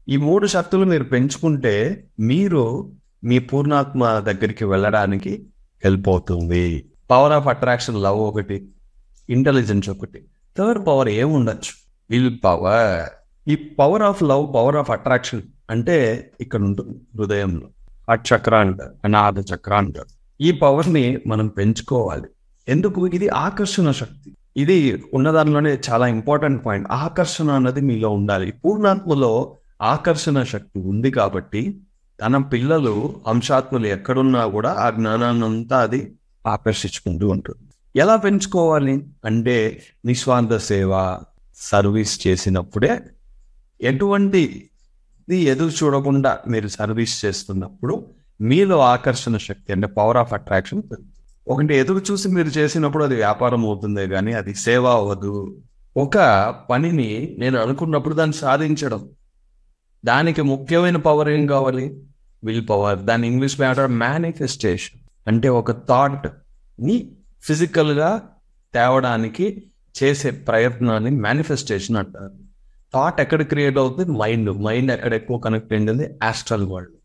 ఈ 3 శక్తులు మీరు పెంచుకుంటే మీరు మీ పూర్ణాత్మ దగ్గరికి వెళ్ళడానికి హెల్ప్ అవుతుంది. పవర్ ఆఫ్ అట్రాక్షన్ లవ్ ఒకటి, ఇంటెలిజెన్స్ ఒకటి. థర్డ్ పవర్ ఏముండొచ్చు? Will power. ఈ power of love, power of attraction అంటే ఇక్కడ ఉంటుంది హృదయంలో. హార్ట్ చక్ర అంటారు, అనాథ చక్ర అంటారు. ఈ పవర్ని మనం పెంచుకోవాలి. ఎందుకు? ఇది ఆకర్షణ శక్తి. ఇది ఉన్నదానిలోనే చాలా ఇంపార్టెంట్ పాయింట్. ఆకర్షణ అన్నది మీలో ఉండాలి. పూర్ణాత్మలో ఆకర్షణ శక్తి ఉంది కాబట్టి తన పిల్లలు అంశాత్మలు ఎక్కడున్నా కూడా ఆ జ్ఞానాన్నంతా అది ఆకర్షించుకుంటూ ఉంటుంది. ఎలా పెంచుకోవాలి అంటే నిస్వార్థ సేవ, సర్వీస్ చేసినప్పుడే, ఎటువంటి ఎదురు చూడకుండా మీరు సర్వీస్ చేస్తున్నప్పుడు మీలో ఆకర్షణ శక్తి అంటే పవర్ ఆఫ్ అట్రాక్షన్ పెరుగుతుంది. ఒకటి ఎదురు చూసి మీరు చేసినప్పుడు అది వ్యాపారం అవుతుందే కానీ అది సేవ అవ్వదు. ఒక పనిని నేను అనుకున్నప్పుడు దాన్ని సాధించడం, దానికి ముఖ్యమైన పవర్ ఏం కావాలి? Will power. దాని ఇంగ్లీష్ మ్యాటర్ మేనిఫెస్టేషన్. అంటే ఒక థాట్ ని ఫిజికల్ గా తేవడానికి చేసే ప్రయత్నాన్ని మేనిఫెస్టేషన్ అంటారు. థాట్ ఎక్కడ క్రియేట్ అవుతుంది? మైండ్ ఎక్కడ ఎక్కువ కనెక్ట్ అయింది? Astral world.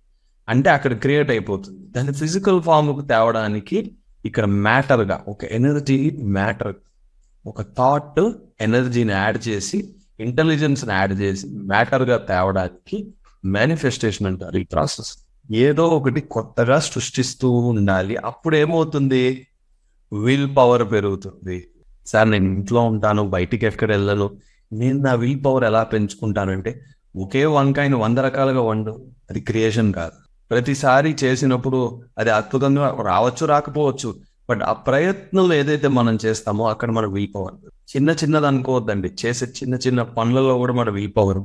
అంటే అక్కడ క్రియేట్ అయిపోతుంది. దాన్ని ఫిజికల్ ఫామ్కు తేవడానికి ఇక్కడ మ్యాటర్గా ఒక ఎనర్జీ, మ్యాటర్, ఒక థాట్ ఎనర్జీని యాడ్ చేసి, ఇంటెలిజెన్స్ని యాడ్ చేసి మ్యాటర్గా తేవడానికి మేనిఫెస్టేషన్ అంటారు ఈ ప్రాసెస్. ఏదో ఒకటి కొత్తగా సృష్టిస్తూ ఉండాలి. అప్పుడు ఏమవుతుంది? విల్ పవర్ పెరుగుతుంది. సార్ నేను ఇంట్లో ఉంటాను, బయటికి ఎక్కడ వెళ్ళను, నేను నా విల్ పవర్ ఎలా పెంచుకుంటానంటే ఒకే వంకాయని 100 రకాలుగా వండు. అది క్రియేషన్ కాదు. ప్రతిసారి చేసినప్పుడు అది అద్భుతంగా రావచ్చు, రాకపోవచ్చు. బట్ ఆ ప్రయత్నం ఏదైతే మనం చేస్తామో అక్కడ మన విల్ పవర్. చిన్నది అనుకోవద్దండి, చేసే చిన్న చిన్న పనులలో కూడా మన విల్ పవర్